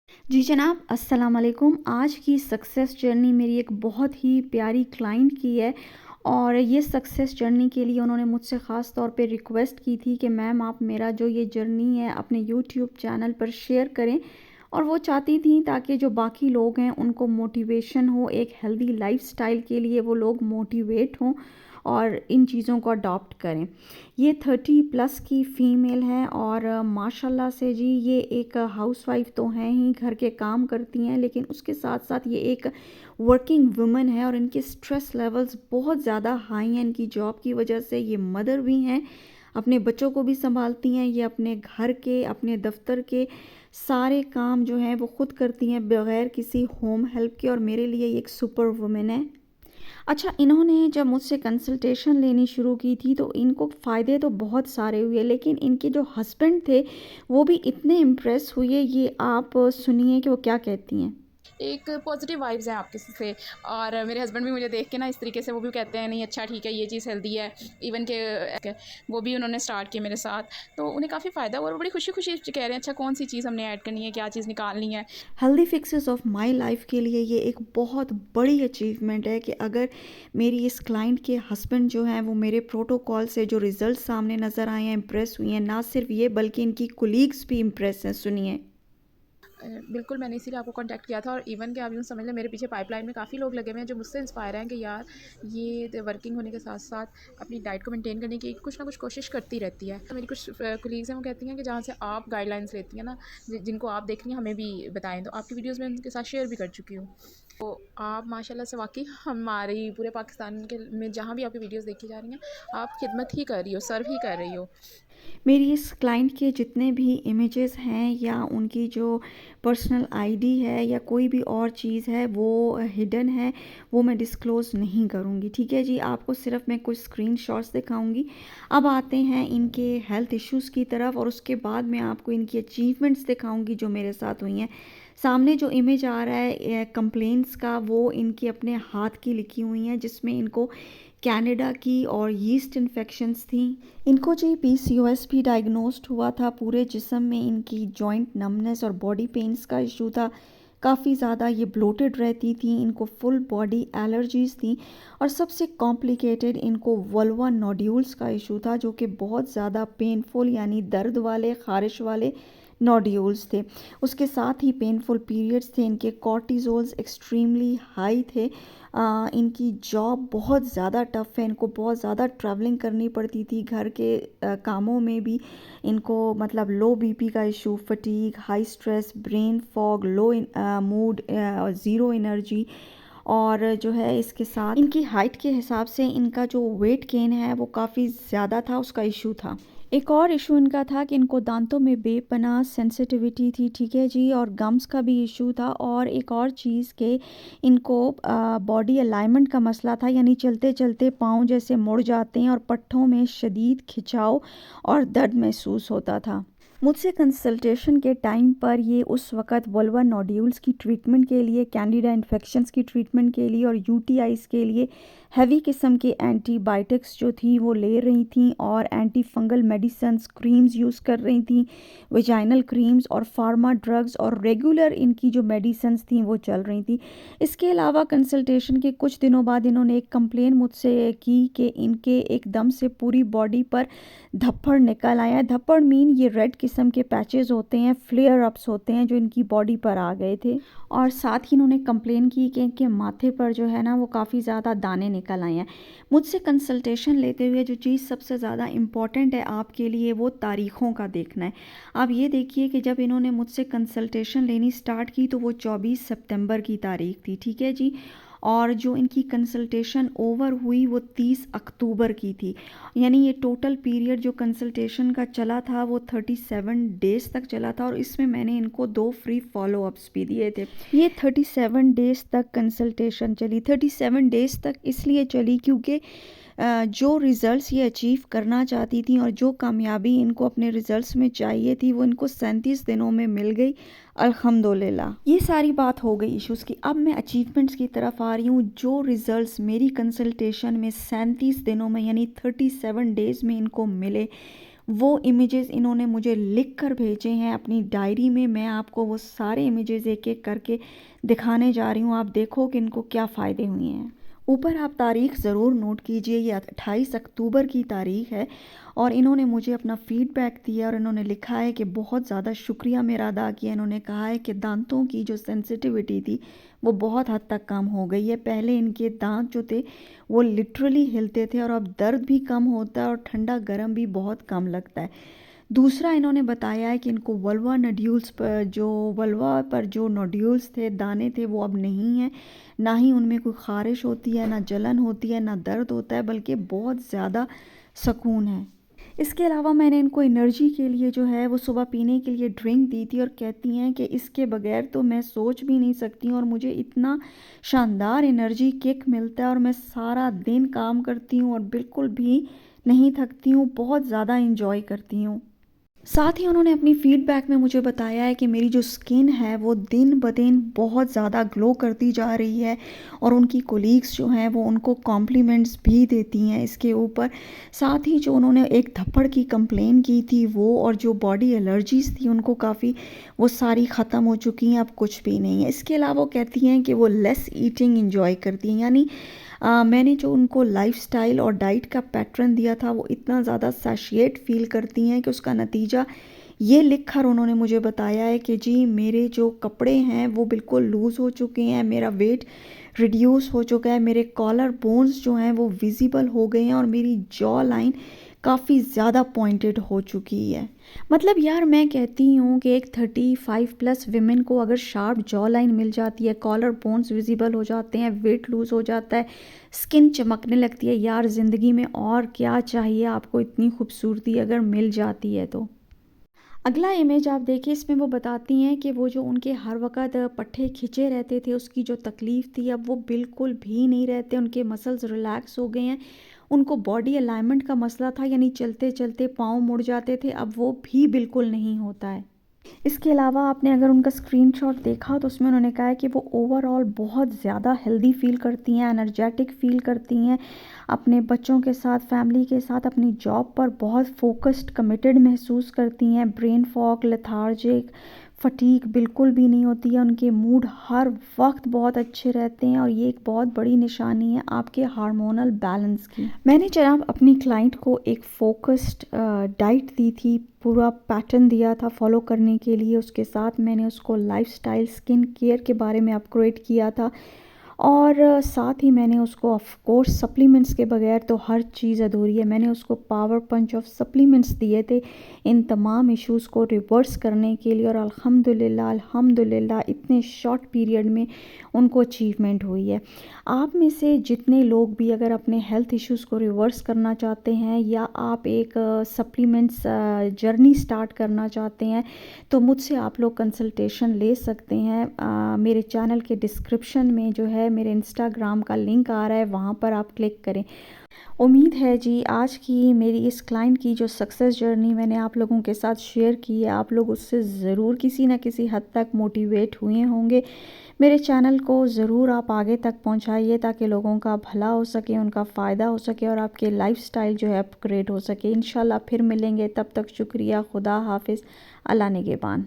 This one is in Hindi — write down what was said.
जी जनाब, अस्सलाम वालेकुम। आज की सक्सेस जर्नी मेरी एक बहुत ही प्यारी क्लाइंट की है और ये सक्सेस जर्नी के लिए उन्होंने मुझसे ख़ास तौर पे रिक्वेस्ट की थी कि मैम आप मेरा जो ये जर्नी है अपने यूट्यूब चैनल पर शेयर करें। और वो चाहती थी ताकि जो बाकी लोग हैं उनको मोटिवेशन हो, एक हेल्दी लाइफस्टाइल के लिए वो लोग मोटिवेट हों और इन चीज़ों को अडॉप्ट करें। ये 30 प्लस की फ़ीमेल है और माशाल्लाह से जी ये एक हाउसवाइफ तो हैं ही, घर के काम करती हैं, लेकिन उसके साथ साथ ये एक वर्किंग वुमन है और इनके स्ट्रेस लेवल्स बहुत ज़्यादा हाई हैं इनकी जॉब की वजह से। ये मदर भी हैं, अपने बच्चों को भी संभालती हैं, ये अपने घर के, अपने दफ्तर के सारे काम जो हैं वो खुद करती हैं बगैर किसी होम हेल्प के, और मेरे लिए ये एक सुपर वुमेन है। अच्छा, इन्होंने जब मुझसे कंसल्टेशन लेनी शुरू की थी तो इनको फ़ायदे तो बहुत सारे हुए, लेकिन इनके जो हस्बैंड थे वो भी इतने इम्प्रेस हुए। ये आप सुनिए कि वो क्या कहती हैं। एक पॉजिटिव वाइब्स हैं आपके से। और मेरे हस्बैंड भी मुझे देख के ना इस तरीके से वो भी कहते हैं नहीं अच्छा ठीक है ये चीज़ हेल्दी है। इवन के वो भी उन्होंने स्टार्ट किया मेरे साथ, तो उन्हें काफ़ी फ़ायदा हुआ और वो बड़ी खुशी खुशी कह रहे हैं अच्छा कौन सी चीज़ हमने ऐड करनी है, क्या चीज़ निकालनी है। Healthy fixes of my life के लिए ये एक बहुत बड़ी अचीवमेंट है कि अगर मेरी इस क्लाइंट के हस्बैंड जो हैं वो मेरे प्रोटोकॉल से जो रिज़ल्ट सामने नज़र आए हैं, इम्प्रेस हुई हैं। ना सिर्फ ये बल्कि इनकी कोलीग्स भी इम्प्रेस हैं। सुनिए। बिल्कुल मैंने इसीलिए आपको कांटेक्ट किया था। और इवन कि आप यूँ समझ लें मेरे पीछे पाइपलाइन में काफ़ी लोग लगे हुए हैं जो मुझसे इंस्पायर हैं कि यार ये वर्किंग होने के साथ साथ अपनी डाइट को मेंटेन करने की कुछ ना कुछ कोशिश करती रहती है। तो मेरी कुछ कोलीग्स हैं वो कहती हैं कि जहाँ से आप गाइडलाइंस लेती हैं ना, जिनको आप देख रही हैं हमें भी बताएं। तो आपकी वीडियोज़ मैं उनके साथ शेयर भी कर चुकी हूँ। तो आप माशाल्लाह से वाकई हमारी पूरे पाकिस्तान के में जहाँ भी आपकी वीडियोज़ देखी जा रही हैं, आप खिदमत ही कर रही हो, सर्व ही कर रही हो। मेरी इस क्लाइंट के जितने भी इमेजेस हैं या उनकी जो पर्सनल आईडी है या कोई भी और चीज़ है वो हिडन है, वो मैं डिस्क्लोज़ नहीं करूँगी। ठीक है जी, आपको सिर्फ मैं कुछ स्क्रीनशॉट्स दिखाऊँगी। अब आते हैं इनके हेल्थ इश्यूज़ की तरफ और उसके बाद मैं आपको इनकी अचीवमेंट्स दिखाऊँगी जो मेरे साथ हुई हैं। सामने जो इमेज आ रहा है कंप्लेंट्स का, वो इनकी अपने हाथ की लिखी हुई हैं जिसमें इनको कनाडा की और यीस्ट इन्फेक्शंस थी। इनको जी पीसीओएस भी डायग्नोस्ड हुआ था। पूरे जिस्म में इनकी जॉइंट नमनेस और बॉडी पेन्स का इशू था। काफ़ी ज़्यादा ये ब्लोटेड रहती थी, इनको फुल बॉडी एलर्जीज़ थी और सबसे कॉम्प्लिकेटेड इनको वल्वा नोड्यूल्स का इशू था जो कि बहुत ज़्यादा पेनफुल यानी दर्द वाले, ख़ारिश वाले नोड्यूल्स थे। उसके साथ ही पेनफुल पीरियड्स थे, इनके कॉर्टिज़ोल्स एक्सट्रीमली हाई थे। इनकी जॉब बहुत ज़्यादा टफ़ है, इनको बहुत ज़्यादा ट्रैवलिंग करनी पड़ती थी घर के कामों में भी। इनको मतलब लो बीपी का issue, fatigue, high stress, brain fog, low mood, zero energy. और जो है इसके साथ इनकी हाइट के हिसाब से इनका जो वेट गेन है वो काफ़ी ज़्यादा था, उसका इशू था। एक और इशू इनका था कि इनको दांतों में बेपनाह सेंसिटिविटी थी, ठीक है जी, और गम्स का भी इशू था। और एक और चीज़ के इनको बॉडी अलाइनमेंट का मसला था, यानी चलते चलते पाँव जैसे मुड़ जाते हैं और पट्ठों में शदीद खिंचाव और दर्द महसूस होता था। मुझसे कंसल्टेशन के टाइम पर ये उस वक़्त वल्वा नोड्यूल्स की ट्रीटमेंट के लिए, कैंडिडा इन्फेक्शंस की ट्रीटमेंट के लिए और यूटीआईज़ के लिए हैवी किस्म के एंटीबायोटिक्स जो थी वो ले रही थी और anti fungal medicines, creams use कर रही थी, वेजाइनल क्रीम्स और फार्मा ड्रग्स, और रेगुलर इनकी जो मेडिसिन्स थी वो चल रही थी। इसके अलावा कंसल्टेशन के कुछ दिनों बाद इन्होंने एक कंप्लेन मुझसे की कि इनके एकदम से पूरी बॉडी पर धप्पड़ निकल आया है। धप्पड़ मीन ये रेड किस्म के पैचेस होते हैं, फ्लेयर अप्स होते हैं जो इनकी बॉडी पर आ गए थे। और साथ ही इन्होंने कंप्लेन की कि इनके माथे पर जो है ना वो काफ़ी ज़्यादा दाने निकल आए हैं। मुझसे कंसल्टेशन लेते हुए जो चीज़ सबसे ज़्यादा इम्पॉर्टेंट है आपके लिए वो तारीख़ों का देखना है। आप ये देखिए कि जब इन्होंने मुझसे कंसल्टेशन लेनी स्टार्ट की तो वो 24 सितंबर की तारीख़ थी, ठीक है जी। और जो इनकी कंसल्टेशन ओवर हुई वो 30 अक्टूबर की थी। यानी ये टोटल पीरियड जो कंसल्टेशन का चला था वो 37 डेज़ तक चला था और इसमें मैंने इनको 2 फ्री फॉलोअप्स भी दिए थे। ये 37 डेज़ तक कंसल्टेशन चली। 37 डेज़ तक इसलिए चली क्योंकि जो रिज़ल्ट्स ये अचीव करना चाहती थी और जो कामयाबी इनको अपने रिज़ल्ट्स में चाहिए थी वो इनको 37 दिनों में मिल गई, अल्हम्दुलिल्लाह। ये सारी बात हो गई इश्यूज़ की। अब मैं अचीवमेंट्स की तरफ आ रही हूँ। जो रिज़ल्ट्स मेरी कंसल्टेशन में 37 दिनों में यानी 37 डेज़ में इनको मिले वो इमेजेस इन्होंने मुझे लिख कर भेजे हैं अपनी डायरी में। मैं आपको वो सारे इमेजेस एक एक करके दिखाने जा रही हूँ। आप देखो कि इनको क्या फ़ायदे हुए हैं। ऊपर आप तारीख़ ज़रूर नोट कीजिए, ये 28 अक्टूबर की तारीख़ है और इन्होंने मुझे अपना फ़ीडबैक दिया और इन्होंने लिखा है कि बहुत ज़्यादा शुक्रिया मेरा अदा किया। इन्होंने कहा है कि दांतों की जो सेंसिटिविटी थी वो बहुत हद तक कम हो गई है। पहले इनके दांत जो थे वो लिटरली हिलते थे और अब दर्द भी कम होता है और ठंडा गर्म भी बहुत कम लगता है। दूसरा इन्होंने बताया है कि इनको वल्वा पर जो नोड्यूल्स थे, दाने थे, वो अब नहीं हैं। ना ही उनमें कोई ख़ारिश होती है, ना जलन होती है, ना दर्द होता है, बल्कि बहुत ज़्यादा सुकून है। इसके अलावा मैंने इनको एनर्जी के लिए जो है वो सुबह पीने के लिए ड्रिंक दी थी और कहती हैं कि इसके बगैर तो मैं सोच भी नहीं सकती हूँ और मुझे इतना शानदार एनर्जी किक मिलता है और मैं सारा दिन काम करती हूँ और बिल्कुल भी नहीं थकती हूँ, बहुत ज़्यादा इंजॉय करती हूँ। साथ ही उन्होंने अपनी फ़ीडबैक में मुझे बताया है कि मेरी जो स्किन है वो दिन ब दिन बहुत ज़्यादा ग्लो करती जा रही है और उनकी कोलीग्स जो हैं वो उनको कॉम्प्लीमेंट्स भी देती हैं इसके ऊपर। साथ ही जो उन्होंने एक धब्बड़ की कंप्लेन की थी वो और जो बॉडी एलर्जीज़ थी उनको काफ़ी वो सारी ख़त्म हो चुकी हैं, अब कुछ भी नहीं है। इसके अलावा वो कहती हैं कि वो लेस ईटिंग एंजॉय करती हैं, यानी मैंने जो उनको लाइफ़स्टाइल और डाइट का पैटर्न दिया था वो इतना ज़्यादा सैटिस्फाइड फ़ील करती हैं कि उसका नतीजा ये लिख कर उन्होंने मुझे बताया है कि जी मेरे जो कपड़े हैं वो बिल्कुल लूज़ हो चुके हैं, मेरा वेट रिड्यूस हो चुका है, मेरे कॉलर बोन्स जो हैं वो विजिबल हो गए हैं और मेरी जॉ लाइन काफ़ी ज़्यादा पॉइंटेड हो चुकी है। मतलब यार मैं कहती हूँ कि एक 35 प्लस विमेन को अगर शार्प जॉ लाइन मिल जाती है, कॉलर बोन्स विजिबल हो जाते हैं, वेट लूज़ हो जाता है, स्किन चमकने लगती है, यार ज़िंदगी में और क्या चाहिए आपको इतनी खूबसूरती अगर मिल जाती है तो। अगला इमेज आप देखिए, इसमें वो बताती हैं कि वो जो उनके हर वक़्त पट्टे खिंचे रहते थे, उसकी जो तकलीफ़ थी अब वो बिल्कुल भी नहीं रहते, उनके मसल्स रिलैक्स हो गए हैं। उनको बॉडी अलाइनमेंट का मसला था, यानी चलते-चलते पाँव मुड़ जाते थे, अब वो भी बिल्कुल नहीं होता है। इसके अलावा आपने अगर उनका स्क्रीनशॉट देखा तो उसमें उन्होंने कहा है कि वो ओवरऑल बहुत ज़्यादा हेल्दी फ़ील करती हैं, एनर्जेटिक फ़ील करती हैं, अपने बच्चों के साथ, फैमिली के साथ, अपनी जॉब पर बहुत फोकस्ड, कमिटेड महसूस करती हैं। ब्रेन फॉग, लेथार्जिक, फटीग बिल्कुल भी नहीं होती है, उनके मूड हर वक्त बहुत अच्छे रहते हैं और ये एक बहुत बड़ी निशानी है आपके हार्मोनल बैलेंस की। मैंने जनाब अपनी क्लाइंट को एक फ़ोकस्ड डाइट दी थी, पूरा पैटर्न दिया था फॉलो करने के लिए। उसके साथ मैंने उसको लाइफ़स्टाइल, स्किन केयर के बारे में अपग्रेड किया था और साथ ही मैंने उसको ऑफ कोर्स सप्लीमेंट्स के बगैर तो हर चीज़ अधूरी है, मैंने उसको पावर पंच ऑफ सप्लीमेंट्स दिए थे इन तमाम इश्यूज़ को रिवर्स करने के लिए और अल्हम्दुलिल्लाह इतने शॉर्ट पीरियड में उनको अचीवमेंट हुई है। आप में से जितने लोग भी अगर अपने हेल्थ इश्यूज़ को रिवर्स करना चाहते हैं या आप एक सप्लीमेंट्स जर्नी स्टार्ट करना चाहते हैं तो मुझसे आप लोग कंसल्टेशन ले सकते हैं। मेरे चैनल के डिस्क्रिप्शन में जो है मेरे इंस्टाग्राम का लिंक आ रहा है, वहाँ पर आप क्लिक करें। उम्मीद है जी आज की मेरी इस क्लाइंट की जो सक्सेस जर्नी मैंने आप लोगों के साथ शेयर की है, आप लोग उससे ज़रूर किसी न किसी हद तक मोटिवेट हुए होंगे। मेरे चैनल को ज़रूर आप आगे तक पहुंचाइए ताकि लोगों का भला हो सके, उनका फ़ायदा हो सके और आपके लाइफस्टाइल जो है अपग्रेड हो सके। इंशाल्लाह फिर मिलेंगे, तब तक शुक्रिया, खुदा हाफिज़, अल्लाह निगहबान।